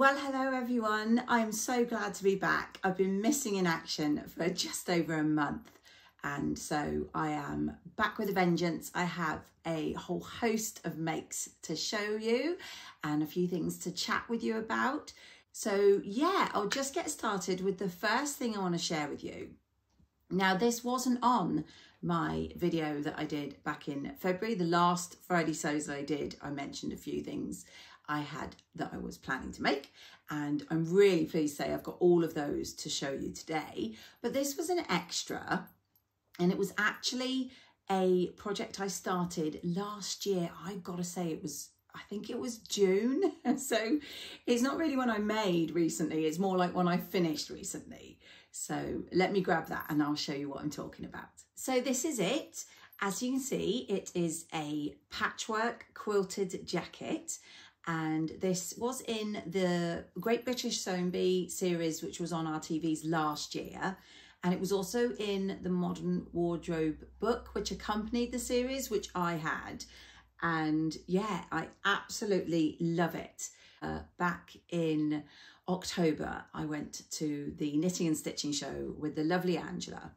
Well, hello everyone. I'm so glad to be back. I've been missing in action for just over a month, and so I am back with a vengeance. I have a whole host of makes to show you and a few things to chat with you about. So yeah, I'll just get started with the first thing I want to share with you. Now, this wasn't on my video that I did back in February. The last Friday sews I did, I mentioned a few things I had that I was planning to make, and I'm really pleased to say I've got all of those to show you today. But this was an extra, and it was actually a project I started last year. I've got to say I think it was June. So it's not really one I made recently. It's more like one I finished recently. So let me grab that and I'll show you what I'm talking about. So this is it. As you can see, it is a patchwork quilted jacket. And this was in the Great British Sewing Bee series, which was on our TVs last year. And it was also in the Modern Wardrobe book, which accompanied the series, which I had. And yeah, I absolutely love it. Back in October, I went to the Knitting and Stitching show with the lovely Angela,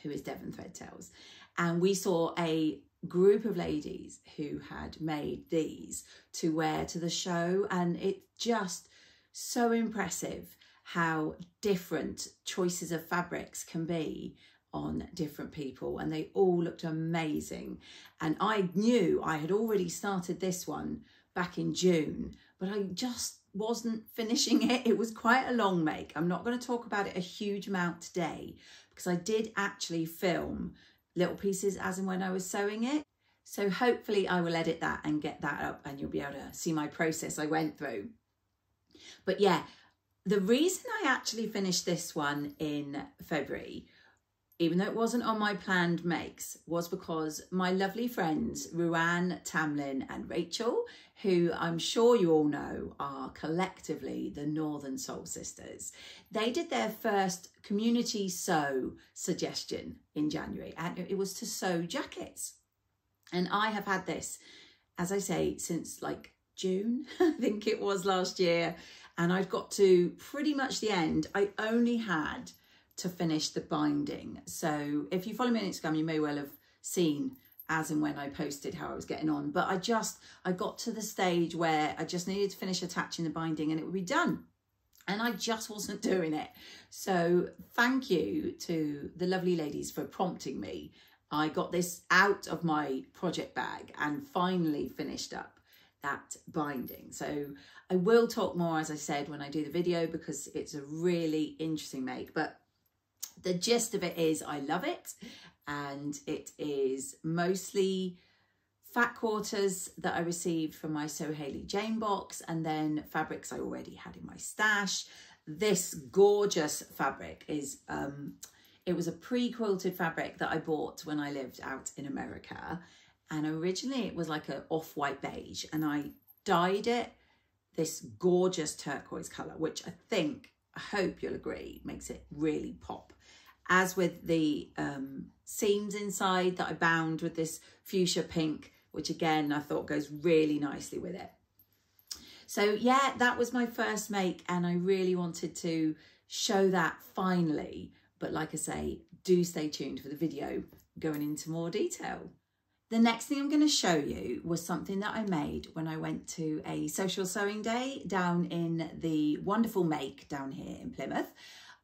who is Devon Threadtails. And we saw a group of ladies who had made these to wear to the show, and it's just so impressive how different choices of fabrics can be on different people, and they all looked amazing. And I knew I had already started this one back in June, but I just wasn't finishing it. It was quite a long make. I'm not going to talk about it a huge amount today because I did actually film little pieces as and when I was sewing it. So hopefully I will edit that and get that up and you'll be able to see my process I went through. But yeah, the reason I actually finished this one in February, even though it wasn't on my planned makes, was because my lovely friends Ruan, Tamlyn and Rachel, who I'm sure you all know are collectively the Northern Soul Sisters, they did their first community sew suggestion in January, and it was to sew jackets. And I have had this, as I say, since like June, I think it was last year, and I've got to pretty much the end. I only had to finish the binding. So if you follow me on Instagram, you may well have seen as and when I posted how I was getting on. But I got to the stage where I just needed to finish attaching the binding and it would be done. And I just wasn't doing it. So thank you to the lovely ladies for prompting me. I got this out of my project bag and finally finished up that binding. So I will talk more, as I said, when I do the video, because it's a really interesting make. But the gist of it is I love it, and it is mostly fat quarters that I received from my Sew Hayley Jane box, and then fabrics I already had in my stash. This gorgeous fabric is, it was a pre-quilted fabric that I bought when I lived out in America, and originally it was like an off-white beige, and I dyed it this gorgeous turquoise colour, which I hope you'll agree, makes it really pop. As with the seams inside that I bound with this fuchsia pink, which again I thought goes really nicely with it. So yeah, that was my first make, and I really wanted to show that finally. But like I say, do stay tuned for the video going into more detail. The next thing I'm going to show you was something that I made when I went to a social sewing day down in the wonderful Make down here in Plymouth.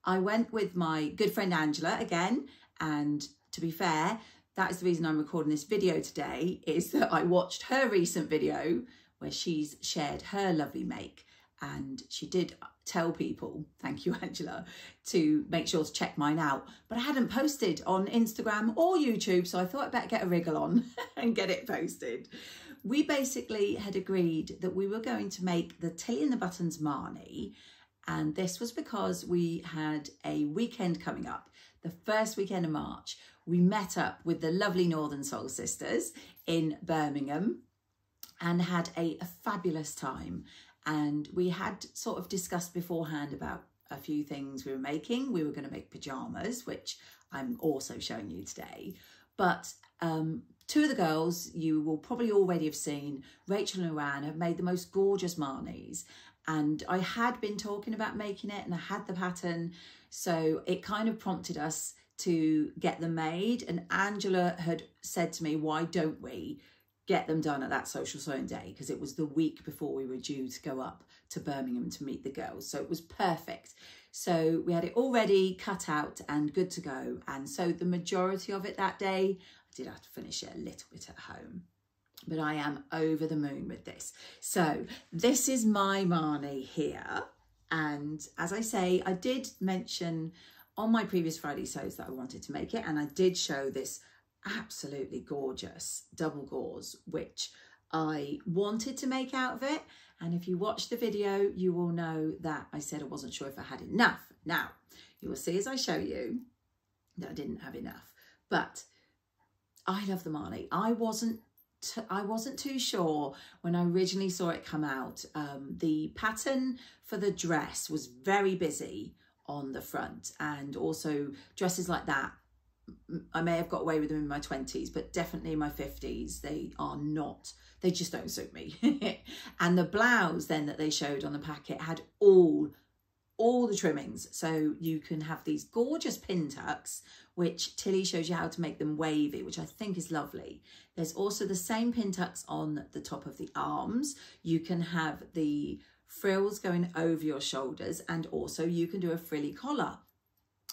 I went with my good friend Angela again, and to be fair, that is the reason I'm recording this video today, is that I watched her recent video where she's shared her lovely make, and she did tell people, thank you Angela, to make sure to check mine out. But I hadn't posted on Instagram or YouTube, so I thought I'd better get a wriggle on and get it posted. We basically had agreed that we were going to make the Tilly and the Buttons Marnie, and this was because we had a weekend coming up, the first weekend of March. We met up with the lovely Northern Soul Sisters in Birmingham and had a fabulous time. And we had sort of discussed beforehand about a few things we were making. We were going to make pajamas, which I'm also showing you today. But two of the girls you will probably already have seen, Rachel and Ruan, have made the most gorgeous Marnies. and I had been talking about making it and I had the pattern, so it kind of prompted us to get them made. And Angela had said to me, why don't we get them done at that social sewing day, because it was the week before we were due to go up to Birmingham to meet the girls, so it was perfect. So we had it already cut out and good to go, and so the majority of it that day, I did have to finish it a little bit at home, but I am over the moon with this. So this is my Marnie here, and as I say, I did mention on my previous Friday sews that I wanted to make it, and I did show this absolutely gorgeous double gauze which I wanted to make out of it, and if you watch the video you will know that I said I wasn't sure if I had enough. Now you will see as I show you that I didn't have enough, but I love the Marnie. I wasn't too sure when I originally saw it come out. The pattern for the dress was very busy on the front, and also dresses like that, I may have got away with them in my 20s, but definitely in my 50s, they are not, they just don't suit me. And the blouse then that they showed on the packet had all the trimmings. So you can have these gorgeous pin tucks, which Tilly shows you how to make them wavy, which I think is lovely. There's also the same pin tucks on the top of the arms. You can have the frills going over your shoulders, and also you can do a frilly collar.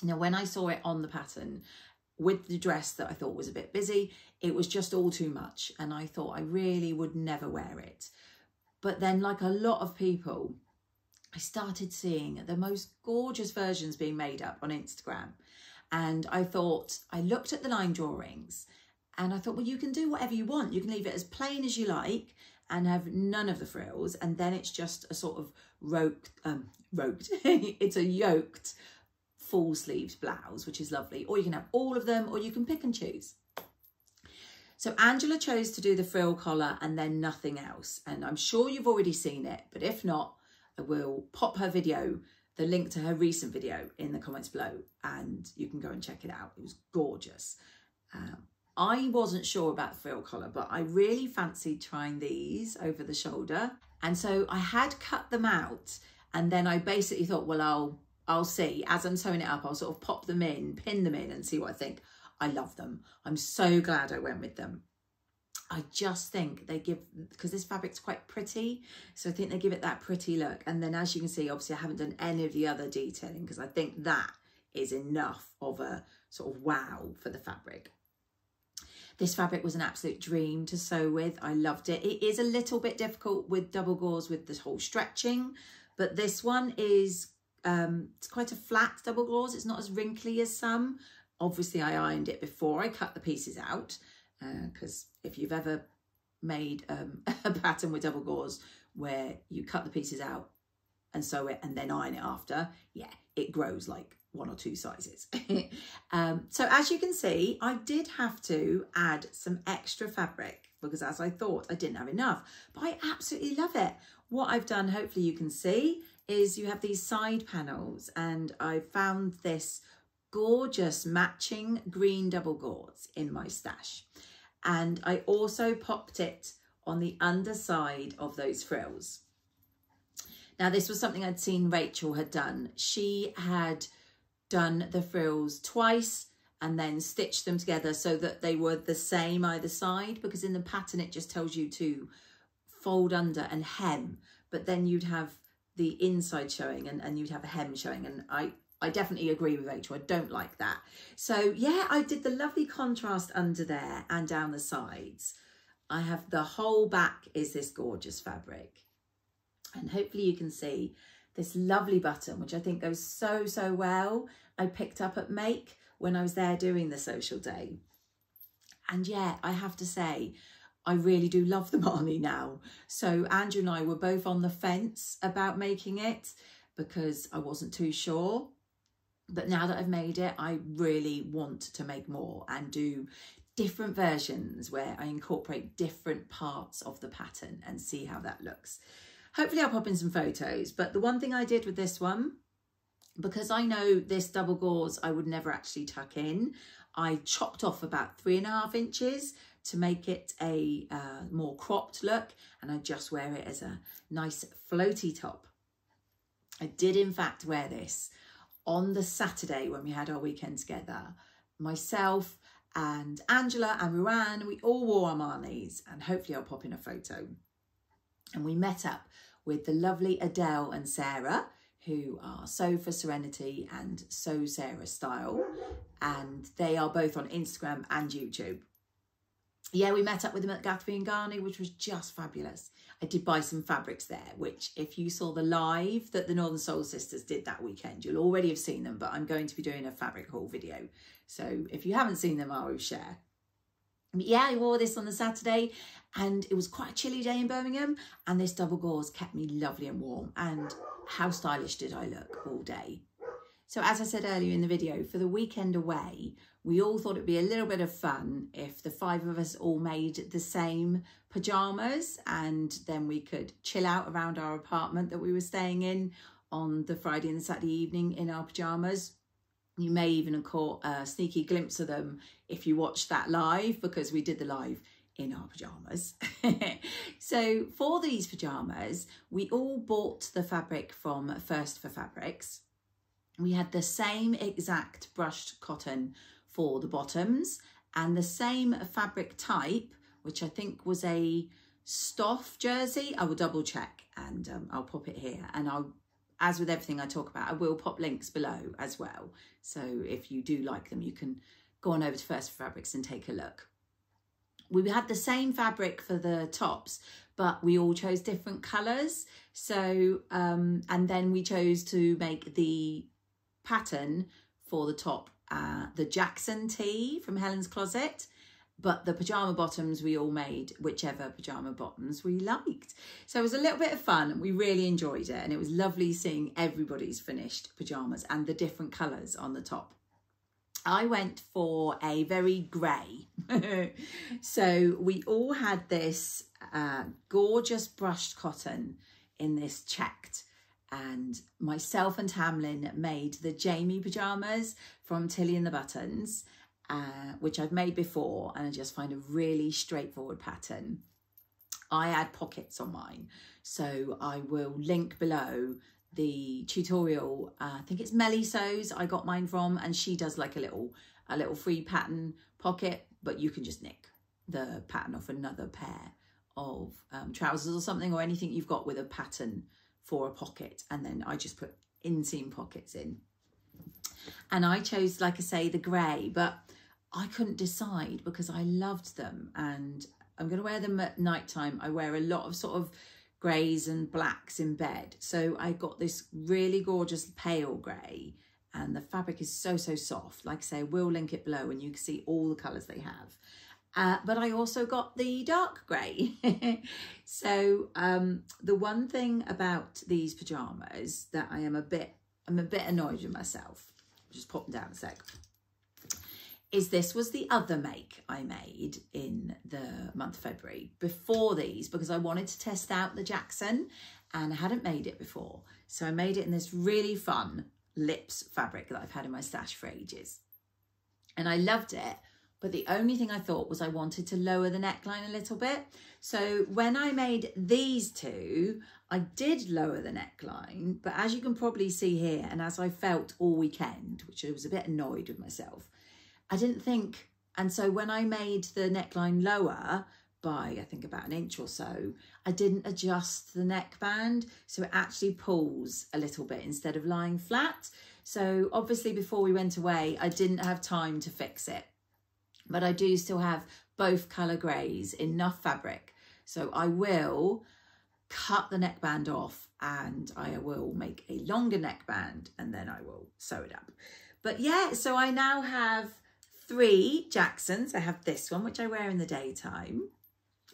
Now, when I saw it on the pattern with the dress that I thought was a bit busy, it was just all too much, and I thought I really would never wear it. But then, like a lot of people, I started seeing the most gorgeous versions being made up on Instagram, and I thought, I looked at the line drawings and I thought, well, you can do whatever you want. You can leave it as plain as you like and have none of the frills, and then it's just a sort of it's a yoked full sleeved blouse, which is lovely, or you can have all of them, or you can pick and choose. So Angela chose to do the frill collar and then nothing else, and I'm sure you've already seen it, but if not, I will pop her video, the link to her recent video, in the comments below, and you can go and check it out. It was gorgeous. I wasn't sure about the frill collar, but I really fancied trying these over the shoulder, and so I had cut them out, and then I basically thought, well, I'll see. As I'm sewing it up, I'll sort of pop them in, pin them in, and see what I think. I love them. I'm so glad I went with them. I just think they give, because this fabric's quite pretty, so I think they give it that pretty look. And then as you can see, obviously I haven't done any of the other detailing, because I think that is enough of a sort of wow for the fabric. This fabric was an absolute dream to sew with. I loved it. It is a little bit difficult with double gauze with this whole stretching, but this one is, it's quite a flat double gauze. It's not as wrinkly as some. Obviously I ironed it before I cut the pieces out, because if you've ever made a pattern with double gauze where you cut the pieces out and sew it and then iron it after, yeah, it grows like 1 or 2 sizes. So as you can see, I did have to add some extra fabric, because as I thought, I didn't have enough, but I absolutely love it. What I've done, hopefully you can see, is you have these side panels, and I found this gorgeous matching green double gauze in my stash, and I also popped it on the underside of those frills. Now this was something I'd seen Rachel had done. She had done the frills twice and then stitched them together so that they were the same either side, because in the pattern it just tells you to fold under and hem, but then you'd have the inside showing and you'd have a hem showing, and I definitely agree with Rachel. I don't like that. So yeah, I did the lovely contrast under there and down the sides. I have the whole back is this gorgeous fabric, and hopefully you can see this lovely button, which I think goes so, so well. I picked up at Make when I was there doing the social day. And yeah, I have to say, I really do love the Marnie now. So Andrew and I were both on the fence about making it because I wasn't too sure. But now that I've made it, I really want to make more and do different versions where I incorporate different parts of the pattern and see how that looks. Hopefully I'll pop in some photos. But the one thing I did with this one, because I know this double gauze I would never actually tuck in, I chopped off about 3.5 inches to make it a more cropped look, and I just wear it as a nice floaty top I did in fact wear this on the Saturday when we had our weekend together. Myself and Angela and Ruan, we all wore our Marnies, and hopefully I'll pop in a photo. And we met up with the lovely Adele and Sarah, who are So for Serenity and So Sarah Style, and they are both on Instagram and YouTube. Yeah, we met up with them at Gathby and Garni, which was just fabulous. I did buy some fabrics there, which if you saw the live that the Northern Soul Sisters did that weekend, you'll already have seen them, but I'm going to be doing a fabric haul video. So if you haven't seen them, I will share. But yeah, I wore this on the Saturday, and it was quite a chilly day in Birmingham, and this double gauze kept me lovely and warm, and how stylish did I look all day. So as I said earlier in the video, for the weekend away, we all thought it'd be a little bit of fun if the 5 of us all made the same pajamas, and then we could chill out around our apartment that we were staying in on the Friday and the Saturday evening in our pajamas. You may even have caught a sneaky glimpse of them if you watched that live, because we did the live in our pajamas. So for these pajamas, we all bought the fabric from First for Fabrics. We had the same exact brushed cotton for the bottoms and the same fabric type, which I think was a Stoff jersey. I will double check, and I'll pop it here. And I'll, as with everything I talk about, I will pop links below as well. So if you do like them, you can go on over to First for Fabrics and take a look. We had the same fabric for the tops, but we all chose different colours. So, and then we chose to make the pattern for the top, the Jackson tee from Helen's Closet, but the pyjama bottoms we all made whichever pyjama bottoms we liked. So it was a little bit of fun, and we really enjoyed it, and it was lovely seeing everybody's finished pyjamas and the different colours on the top. I went for a very grey. So we all had this gorgeous brushed cotton in this checked, and myself and Tamlyn made the Jamie pyjamas from Tilly and the Buttons, which I've made before, and I just find a really straightforward pattern. I add pockets on mine, so I will link below the tutorial. I think it's Melly Sews I got mine from, and she does like a little free pattern pocket, but you can just nick the pattern off another pair of trousers or something, or anything you've got with a pattern for a pocket, and then I just put inseam pockets in. And I chose, like I say, the grey, but I couldn't decide because I loved them, and I'm going to wear them at night time. I wear a lot of sort of greys and blacks in bed, so I got this really gorgeous pale grey, and the fabric is so soft. Like I say, we'll link it below and you can see all the colours they have. But I also got the dark grey. So the one thing about these pyjamas that I'm a bit annoyed with myself, just pop them down a sec, is this was the other make I made in the month of February before these, because I wanted to test out the Jackson and I hadn't made it before. So I made it in this really fun lips fabric that I've had in my stash for ages. And I loved it. But the only thing I thought was I wanted to lower the neckline a little bit. So when I made these two, I did lower the neckline, but as you can probably see here, and as I felt all weekend, which I was a bit annoyed with myself, I didn't think, and so when I made the neckline lower by, I think, about an inch or so, I didn't adjust the neckband, so it actually pulls a little bit instead of lying flat. So obviously before we went away, I didn't have time to fix it. But I do still have both colour greys, enough fabric. So I will cut the neckband off and I will make a longer neckband and then I will sew it up. But yeah, so I now have 3 Jacksons. I have this one, which I wear in the daytime.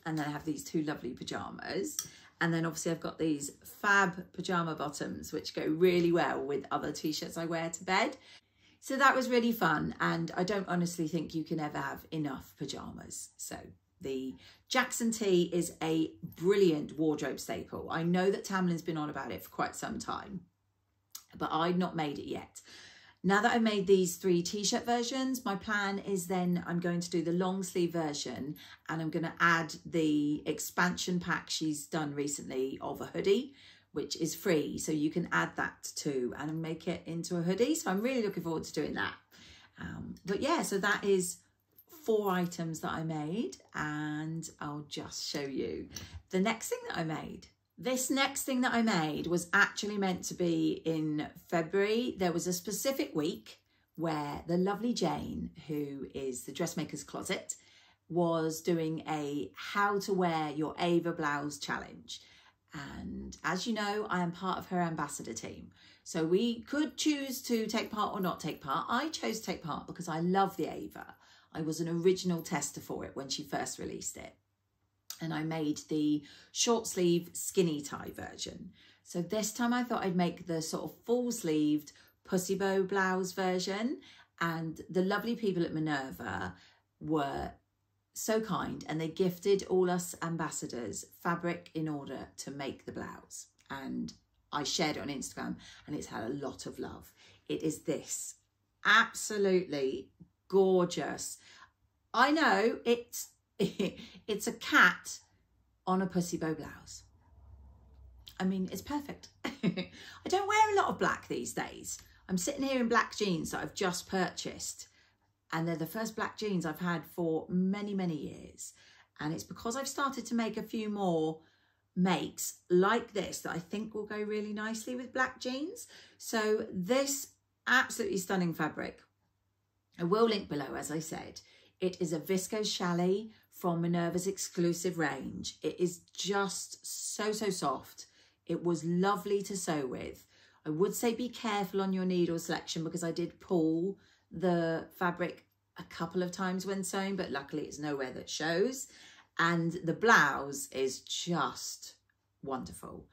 And then I have these 2 lovely pyjamas. And then obviously I've got these fab pyjama bottoms, which go really well with other t-shirts I wear to bed. So that was really fun, and I don't honestly think you can ever have enough pyjamas. So the Jackson tee is a brilliant wardrobe staple. I know that Tamlyn's been on about it for quite some time, but I've not made it yet. Now that I've made these 3 t-shirt versions, my plan is then I'm going to do the long sleeve version, and I'm going to add the expansion pack she's done recently of a hoodie, which is free. So you can add that too and make it into a hoodie. So I'm really looking forward to doing that. But yeah, so that is 4 items that I made, and I'll just show you the next thing that I made. This next thing that I made was actually meant to be in February. There was a specific week where the lovely Jane, who is the Dressmaker's Closet, was doing a how to wear your Ava blouse challenge. And as you know, I am part of her ambassador team. So we could choose to take part or not take part. I chose to take part because I love the Ava. I was an original tester for it when she first released it. And I made the short sleeve skinny tie version. So this time I thought I'd make the sort of full sleeved pussy bow blouse version. And the lovely people at Minerva were so kind, and they gifted all us ambassadors fabric in order to make the blouse. And I shared it on Instagram, and it's had a lot of love. It is this absolutely gorgeous. I know it's a cat on a pussy bow blouse. I mean, it's perfect. I don't wear a lot of black these days. I'm sitting here in black jeans that I've just purchased, and they're the first black jeans I've had for many, many years. And it's because I've started to make a few more makes like this that I think will go really nicely with black jeans. So this absolutely stunning fabric, I will link below, as I said. It is a viscose challis from Minerva's exclusive range. It is just so, so soft. It was lovely to sew with. I would say be careful on your needle selection because I did pull the fabric a couple of times when sewing, but luckily it's nowhere that shows. And the blouse is just wonderful.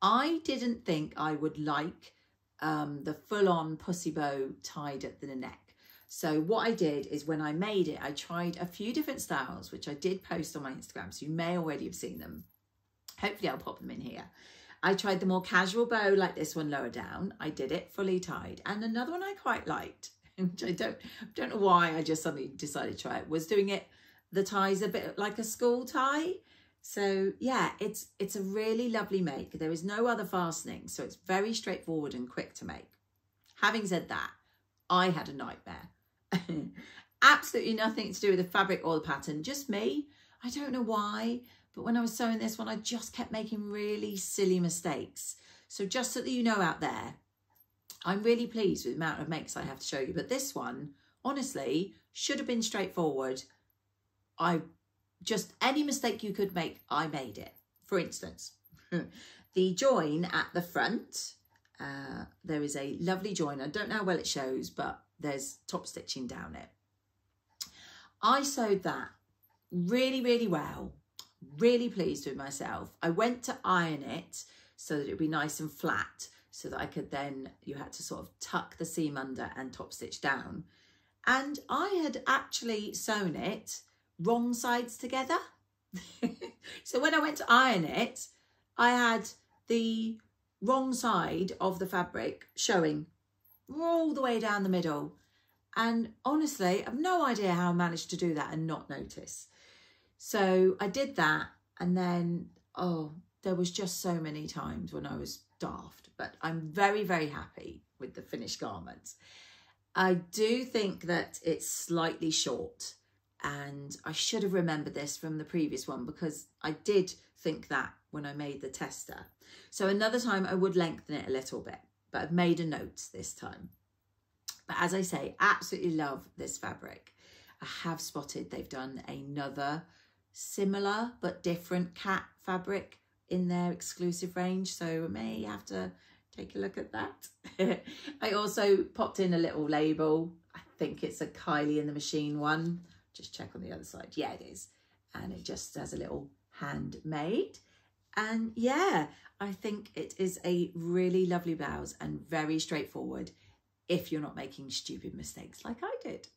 I didn't think I would like the full-on pussy bow tied at the neck. So what I did is when I made it, I tried a few different styles, which I did post on my Instagram, so you may already have seen them. Hopefully I'll pop them in here. I tried the more casual bow like this one lower down. I did it fully tied. And another one I quite liked, which I don't know why I just suddenly decided to try it, was doing it, the tie's a bit like a school tie. So yeah, it's a really lovely make. There is no other fastening, so it's very straightforward and quick to make. Having said that, I had a nightmare. Absolutely nothing to do with the fabric or the pattern, just me. I don't know why, but when I was sewing this one, I just kept making really silly mistakes. So just so that you know out there, I'm really pleased with the amount of makes I have to show you, but this one, honestly, should have been straightforward. Any mistake you could make, I made it. For instance, the join at the front, there is a lovely join. I don't know how well it shows, but there's top stitching down it. I sewed that really, really well. Really pleased with myself. I went to iron it so that it would be nice and flat, so that I could then, you had to sort of tuck the seam under and top stitch down. And I had actually sewn it wrong sides together. So when I went to iron it, I had the wrong side of the fabric showing all the way down the middle. And honestly, I've no idea how I managed to do that and not notice. So I did that, and then, oh, there was just so many times when I was daft, but I'm very, very happy with the finished garment. I do think that it's slightly short, and I should have remembered this from the previous one because I did think that when I made the tester. So another time I would lengthen it a little bit, but I've made a note this time. But as I say, absolutely love this fabric. I have spotted they've done another similar but different cat fabric in their exclusive range, so I may have to take a look at that. I also popped in a little label. I think it's a Kylie in the Machine one. Just check on the other side. Yeah, it is. And it just has a little handmade. And yeah, I think it is a really lovely blouse and very straightforward if you're not making stupid mistakes like I did.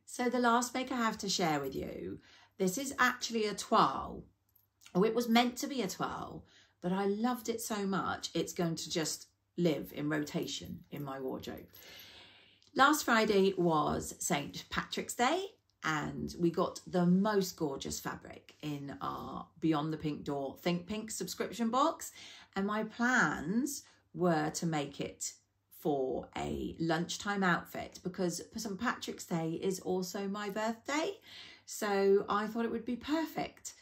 So the last make I have to share with you, this is actually a toile. Oh, it was meant to be a toile, but I loved it so much, it's going to just live in rotation in my wardrobe. Last Friday was St. Patrick's Day, and we got the most gorgeous fabric in our Beyond the Pink Door Think Pink subscription box. And my plans were to make it for a lunchtime outfit because St. Patrick's Day is also my birthday. So I thought it would be perfect.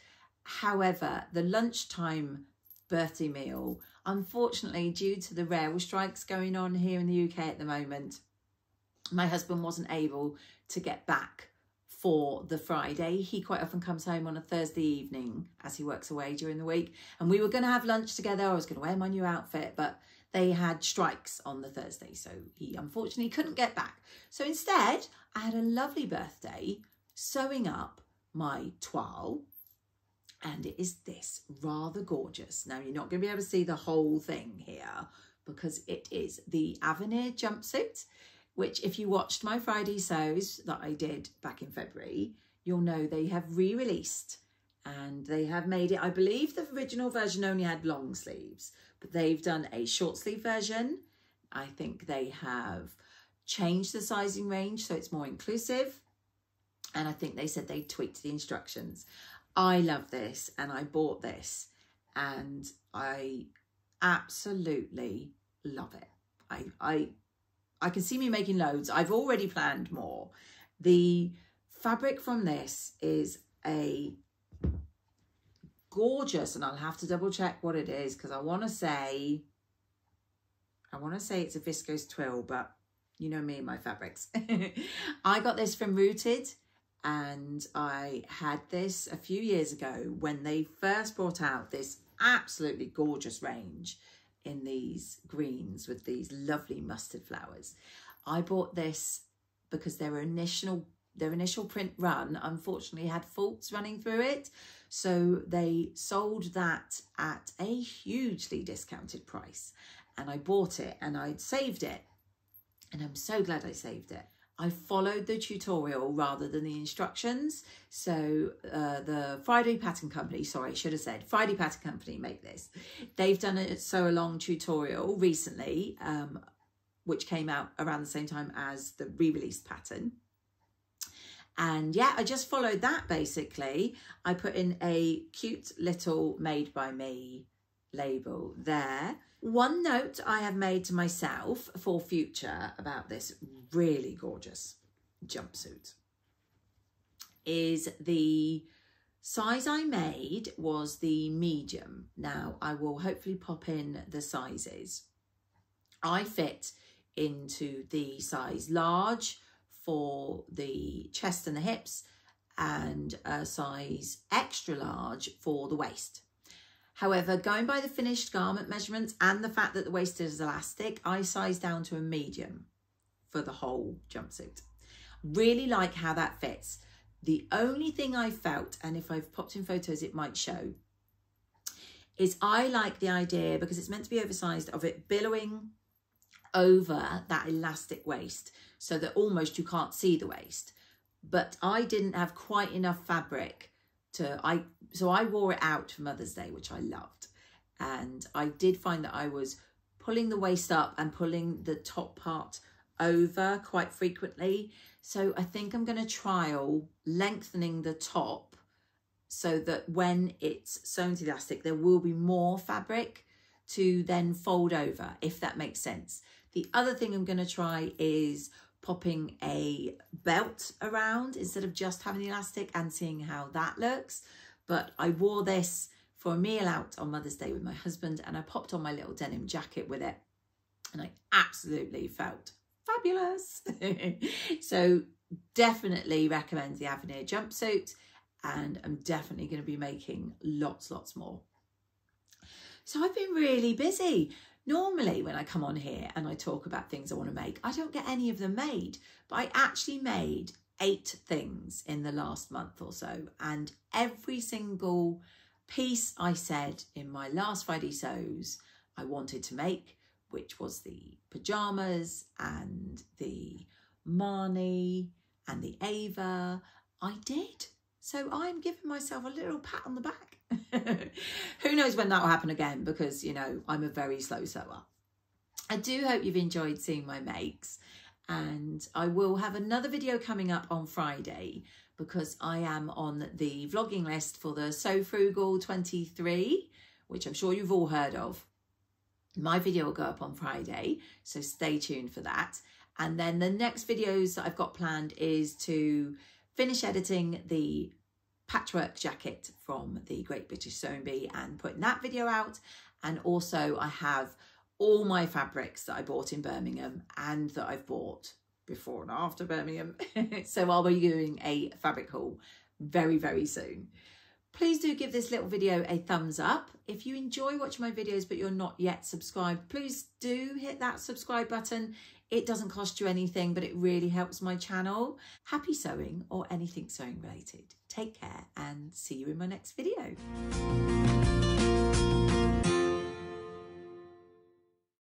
However, the lunchtime birthday meal, unfortunately, due to the rail strikes going on here in the UK at the moment, my husband wasn't able to get back for the Friday. He quite often comes home on a Thursday evening as he works away during the week. And we were going to have lunch together. I was going to wear my new outfit, but they had strikes on the Thursday. So he unfortunately couldn't get back. So instead, I had a lovely birthday sewing up my toile. And it is this, rather gorgeous. Now, you're not going to be able to see the whole thing here because it is the Avenir Jumpsuit, which if you watched my Friday sews that I did back in February, you'll know they have re-released and they have made it, I believe the original version only had long sleeves, but they've done a short sleeve version. I think they have changed the sizing range so it's more inclusive. And I think they said they tweaked the instructions. I love this and I bought this and I absolutely love it. I can see me making loads. I've already planned more. The fabric from this is a gorgeous, and I'll have to double check what it is because I want to say it's a viscose twill, but you know me and my fabrics. I got this from Rooted and I had this a few years ago when they first brought out this absolutely gorgeous range in these greens with these lovely mustard flowers. I bought this because their initial print run unfortunately had faults running through it. So they sold that at a hugely discounted price. And I bought it and I'd saved it. And I'm so glad I saved it. I followed the tutorial rather than the instructions. So the Friday Pattern Company, sorry, I should have said Friday Pattern Company make this. They've done a sew along tutorial recently, which came out around the same time as the re-released pattern. And yeah, I just followed that basically. I put in a cute little made by me label there. One note I have made to myself for future about this really gorgeous jumpsuit is the size I made was the medium. Now I will hopefully pop in the sizes. I fit into the size large for the chest and the hips and a size extra large for the waist. However, going by the finished garment measurements and the fact that the waist is elastic, I sized down to a medium for the whole jumpsuit. Really like how that fits. The only thing I felt, and if I've popped in photos it might show, is I like the idea, because it's meant to be oversized, of it billowing over that elastic waist so that almost you can't see the waist. But I didn't have quite enough fabric so I wore it out for Mother's Day, which I loved. And I did find that I was pulling the waist up and pulling the top part over quite frequently. So I think I'm going to trial lengthening the top so that when it's sewn to the elastic, there will be more fabric to then fold over, if that makes sense. The other thing I'm going to try is popping a belt around instead of just having the elastic and seeing how that looks. But I wore this for a meal out on Mother's Day with my husband and I popped on my little denim jacket with it and I absolutely felt fabulous. So definitely recommend the Avenir Jumpsuit, and I'm definitely going to be making lots more. So I've been really busy. Normally when I come on here and I talk about things I want to make, I don't get any of them made, but I actually made 8 things in the last month or so, and every single piece I said in my last Friday sews I wanted to make, which was the pajamas and the Marnie and the Ava, I did. So I'm giving myself a little pat on the back. Who knows when that will happen again, because, you know, I'm a very slow sewer. I do hope you've enjoyed seeing my makes, and I will have another video coming up on Friday because I am on the vlogging list for the So Frugal 23, which I'm sure you've all heard of. My video will go up on Friday, so stay tuned for that. And then the next videos that I've got planned is to finish editing the patchwork jacket from the Great British Sewing Bee and putting that video out. And also I have all my fabrics that I bought in Birmingham and that I've bought before and after Birmingham. So I'll be doing a fabric haul very, very soon. Please do give this little video a thumbs up. If you enjoy watching my videos but you're not yet subscribed, please do hit that subscribe button. It doesn't cost you anything, but it really helps my channel. Happy sewing or anything sewing related. Take care and see you in my next video.